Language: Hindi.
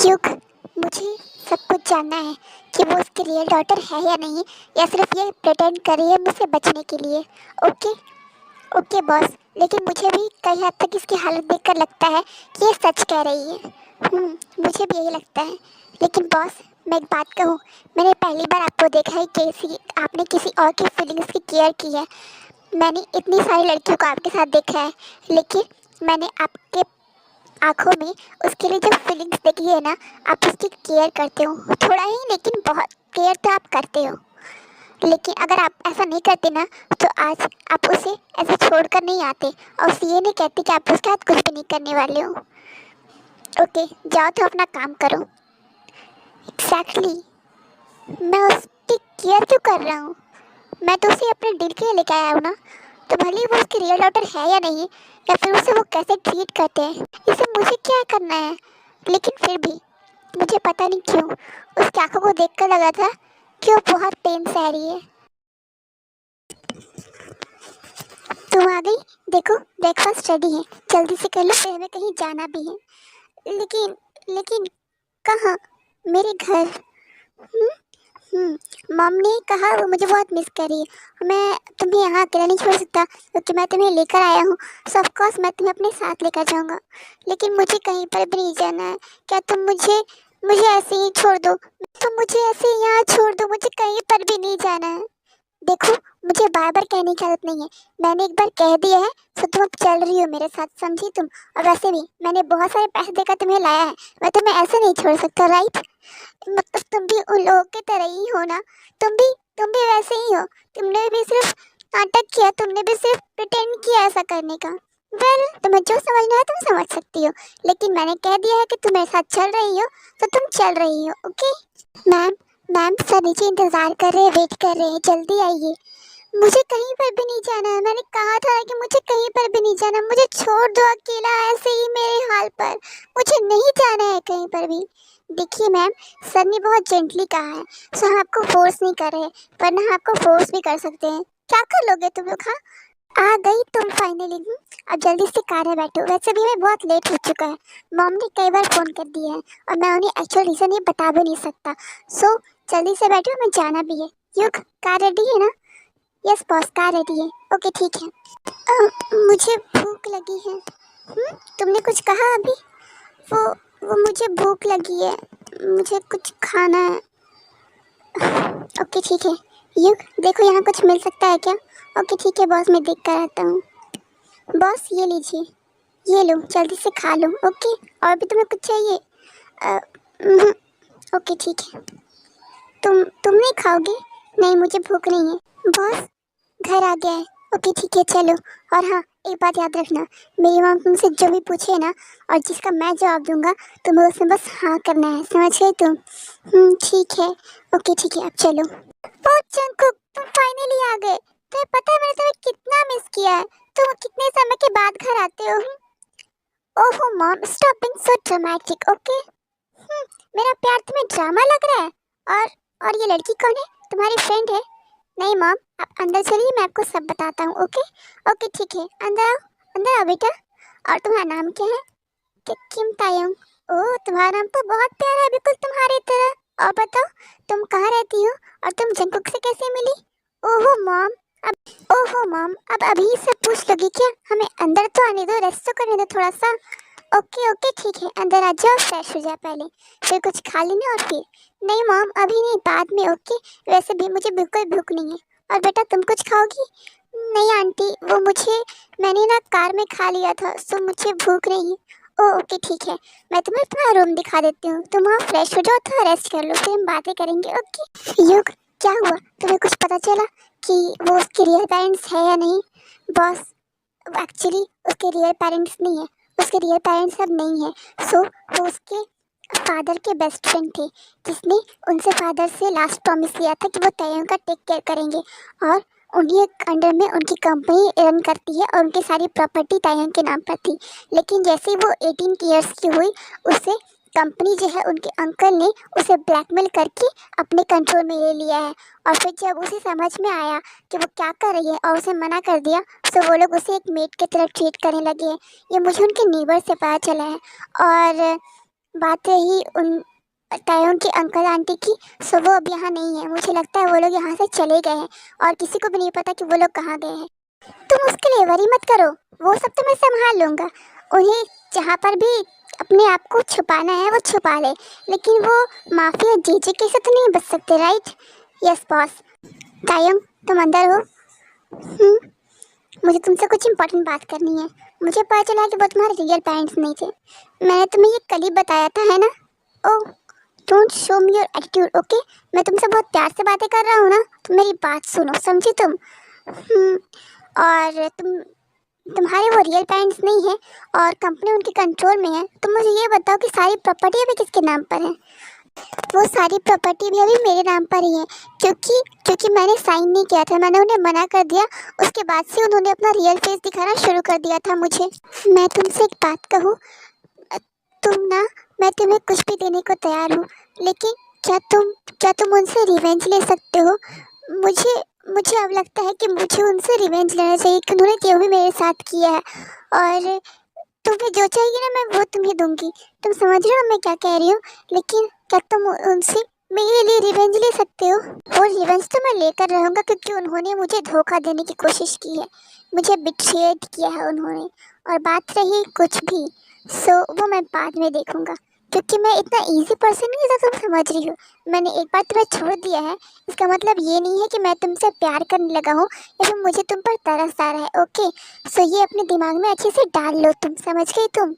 युग, मुझे सब कुछ जानना है कि वो उसकी रियल डॉटर है या नहीं, या सिर्फ ये प्रिटेंड कर रही है मुझसे बचने के लिए। ओके ओके बॉस, लेकिन मुझे भी कई हद तक इसकी हालत देखकर लगता है कि ये सच कह रही है। मुझे भी यही लगता है। लेकिन बॉस, मैं एक बात कहूँ, मैंने पहली बार आपको देखा है कि आपने किसी और की फीलिंग्स की केयर की है। मैंने इतनी सारी लड़कियों को आपके साथ देखा है, लेकिन मैंने आपके आंखों में उसके लिए जो फीलिंग्स देखी है ना, आप उसकी केयर करते हो, थोड़ा ही लेकिन बहुत केयर तो आप करते हो। लेकिन अगर आप ऐसा नहीं करते ना, तो आज आप उसे ऐसे छोड़कर नहीं आते और उसे ये नहीं कहते कि आप उसके साथ कुछ भी नहीं करने वाले हो। ओके, जाओ तो अपना काम करो। एग्जैक्टली, मैं उसकी केयर क्यों कर रहा हूँ? मैं तो उसे अपने दिल के लिए लेकर आया हूँ ना, तो भले ही वो उसकी रियल डॉटर है या नहीं, या फिर उसे वो कैसे ट्रीट करते हैं, इसे मुझे क्या करना है। लेकिन फिर भी मुझे पता नहीं क्यों उसकी आंखों को देखकर लगा था कि वो बहुत पेन सह रही है। तुम आ गई? देखो, ब्रेकफास्ट रेडी है, जल्दी से कर लो, फिर हमें कहीं जाना भी है। लेकिन लेकिन कहाँ? मेरे घर। हम्म मम ने कहा वो मुझे बहुत मिस कर रही है। मैं तुम्हें यहाँ अकेला नहीं छोड़ सकता, क्योंकि मैं तुम्हें लेकर आया हूँ। सो ऑफ कोर्स मैं तुम्हें अपने साथ लेकर जाऊँगा, लेकिन मुझे कहीं पर भी नहीं जाना है। क्या तुम मुझे मुझे ऐसे ही छोड़ दो? तुम मुझे ऐसे ही यहाँ छोड़ दो, मुझे कहीं पर भी नहीं जाना है। देखो, मुझे बार बार कहने की आदत नहीं है, मैंने एक बार कह दिया है, तो तुम अब चल रही हो मेरे साथ, समझी तुम? और वैसे भी मैंने बहुत सारे पैसे देकर तुम्हें लाया है, मैं तुम्हें ऐसे नहीं छोड़ सकता, राइट? मतलब तुम भी उन लोगों की तरह ही हो ना, तुम भी वैसे ही हो। तुमने भी सिर्फ नाटक किया, तुमने भी सिर्फ प्रिटेंड किया ऐसा करने का। वेल, तुम्हें जो समझना है तुम समझ सकती हो, लेकिन मैंने कह दिया है कि तुम मेरे साथ चल रही हो, तो तुम चल रही हो। Okay ma'am? मैम, सर नीचे इंतजार कर रहे हैं, वेट कर रहे हैं, जल्दी आइए। मुझे कहीं पर भी नहीं जाना है, मैंने कहा था कि मुझे कहीं पर भी नहीं जाना, मुझे छोड़ दो अकेला ऐसे ही मेरे हाल पर, मुझे नहीं जाना है कहीं पर भी। देखिए मैम, सर ने बहुत जेंटली कहा है, सो हम आपको फोर्स नहीं कर रहे, वरना हम आपको फोर्स भी कर सकते हैं। क्या कर लोगे तुम लोग? हाँ, आ गई तुम फाइनली। अब जल्दी से कार में बैठो, वैसे भी हमें बहुत लेट हो चुका है। मॉम ने कई बार फ़ोन कर दिया है और मैं उन्हें एक्चुअल रीज़न ये बता भी नहीं सकता। सो जल्दी से बैठो, हमें जाना भी है। युग, कार रेडी है ना? यस बॉस, कार रेडी है। ओके ठीक है। मुझे भूख लगी है। तुमने कुछ कहा अभी? वो वो मुझे भूख लगी है, मुझे कुछ खाना है। ओके ठीक है। युग, देखो यहाँ कुछ मिल सकता है क्या? ओके ठीक है बॉस, मैं देख कर आता हूँ। बॉस ये लीजिए, ये लो, जल्दी से खा लो। ओके, और भी तुम्हें कुछ चाहिए? अ, उम्हूं, ओके ठीक है। तुम नहीं खाओगे? नहीं, मुझे भूख नहीं है। बॉस, घर आ गया है। ओके ठीक है, चलो। और हाँ, एक बात याद रखना, मेरी मॉम तुमसे जो भी पूछे ना, और जिसका मैं जवाब दूंगा, तुम्हें उसमें बस हाँ करना है, समझ गई तुम? ठीक है। ओके ठीक है, अब चलो। ओ जंकुक, तुम फाइनली आ गए। तुम्हें पता है मैंने तुम्हें कितना मिस किया है? तुम कितने समय के बाद घर आते हो? ओहो mom, stop being so dramatic, okay? मेरा प्यार तुम्हें ड्रामा लग रहा है? और ये लड़की कौन है? तुम्हारी फ्रेंड है? नहीं मॉम, आप अंदर चलिए, मैं आपको सब बताता हूँ। ओके ओके ठीक है, अंदर आओ, अंदर आओ बेटा। और तुम्हारा नाम क्या है? किम तायोंग। ओह, तुम्हारा नाम तो बहुत प्यारा है, बिल्कुल तुम्हारी तरह। और बताओ, तुम कहाँ रहती हो और तुम जंकुक से कैसे मिली? ओहो मॉम, ओहो मॉम, अब अभी सब पूछ लोगी क्या? हमें अंदर तो आने दो, रेस्ट तो करने दो थोड़ा सा। ओके ओके ठीक है, अंदर आ जाओ, फ्रेश हो जाए पहले, फिर कुछ खा लेना और फिर। नहीं मॉम, अभी नहीं, बाद में। ओके, वैसे भी मुझे बिल्कुल भूख नहीं है। और बेटा, तुम कुछ खाओगी? नहीं आंटी, वो मैंने ना कार में खा लिया था, सो मुझे भूख नहीं है। ओ ओके ठीक है, मैं तुम्हें तुम्हारा रूम दिखा देती हूँ, तुम वहाँ फ्रेश हो जाओ, थोड़ा रेस्ट कर लो, फिर हम बातें करेंगे। ओके युग, क्या हुआ? तुम्हें कुछ पता चला कि वो उसके रियल पेरेंट्स है या नहीं? बॉस, एक्चुअली उसके रियल पेरेंट्स नहीं है, उसके रियल पेरेंट्स अब नहीं है। सो वो उसके फादर के बेस्ट फ्रेंड थे, जिसने उनसे फादर से लास्ट प्रॉमिस लिया था कि वो तयन का टेक केयर करेंगे, और उन्हीं अंडर में उनकी कंपनी रन करती है, और उनकी सारी प्रॉपर्टी तयन के नाम पर थी। लेकिन जैसे ही वो 18 ईयर्स की हुई, उसे कंपनी जो है, उनके अंकल ने उसे ब्लैकमेल करके अपने कंट्रोल में ले लिया है। और फिर जब उसे समझ में आया कि वो क्या कर रही है और उसे मना कर दिया, तो वो लोग उसे एक मेड की तरह ट्रीट करने लगे हैं। ये मुझे उनके नेबर से पता चला है। और बात रही उन तायों के अंकल आंटी की, सो वो अब यहाँ नहीं है। मुझे लगता है वो लोग यहाँ से चले गए हैं और किसी को भी नहीं पता कि वो लोग कहाँ गए हैं। तुम उसके लिए वरी मत करो, वो सब तो मैं संभाल लूँगा। उन्हें जहाँ पर भी अपने आप को छुपाना है वो छुपा ले, लेकिन वो माफिया जीजे के से तो नहीं बच सकते, राइट? Yes boss. तायंग, तुम अंदर हो? मुझे तुमसे कुछ इम्पोर्टेंट बात करनी है। मुझे पता चला कि वो तुम्हारे रियल पेरेंट्स नहीं थे। मैंने तुम्हें ये कल ही बताया था, है ना? Oh, don't show me your attitude, okay? मैं तुमसे बहुत प्यार से बातें कर रहा हूँ ना, तो मेरी बात सुनो, समझी तुम? और तुम्हारे वो रियल पेरेंट्स नहीं है और कंपनी उनके कंट्रोल में है। तो मुझे ये बताओ कि सारी प्रॉपर्टी अभी किसके नाम पर है? वो सारी प्रॉपर्टी भी अभी मेरे नाम पर ही है, क्योंकि क्योंकि मैंने साइन नहीं किया था। मैंने उन्हें मना कर दिया, उसके बाद से उन्होंने अपना रियल फेस दिखाना शुरू कर दिया था मुझे। मैं तुमसे एक बात कहूँ, तुम ना, मैं तुम्हें कुछ भी देने को तैयार हूँ, लेकिन क्या तुम उनसे रिवेंज ले सकते हो? मुझे मुझे अब लगता है कि मुझे उनसे रिवेंज लेना चाहिए कि उन्होंने जो भी मेरे साथ किया है। और तुम्हें जो चाहिए ना, मैं वो तुम्हें दूंगी। तुम समझ रहे हो मैं क्या कह रही हूँ? लेकिन क्या तुम उनसे मेरे लिए रिवेंज ले सकते हो? और रिवेंज तो मैं लेकर रहूँगा, क्योंकि उन्होंने मुझे धोखा देने की कोशिश की है, मुझे बिट्रेड किया है उन्होंने। और बात रही कुछ भी, सो वो मैं बाद में देखूँगा, क्योंकि मैं इतना इजी पर्सन नहीं जैसा तुम समझ रही हो। मैंने एक बार तुम्हें छोड़ दिया है, इसका मतलब ये नहीं है कि मैं तुमसे प्यार करने लगा हूँ या फिर मुझे तुम पर तरस आ रहा है, ओके? सो ये अपने दिमाग में अच्छे से डाल लो, तुम समझ गई तुम?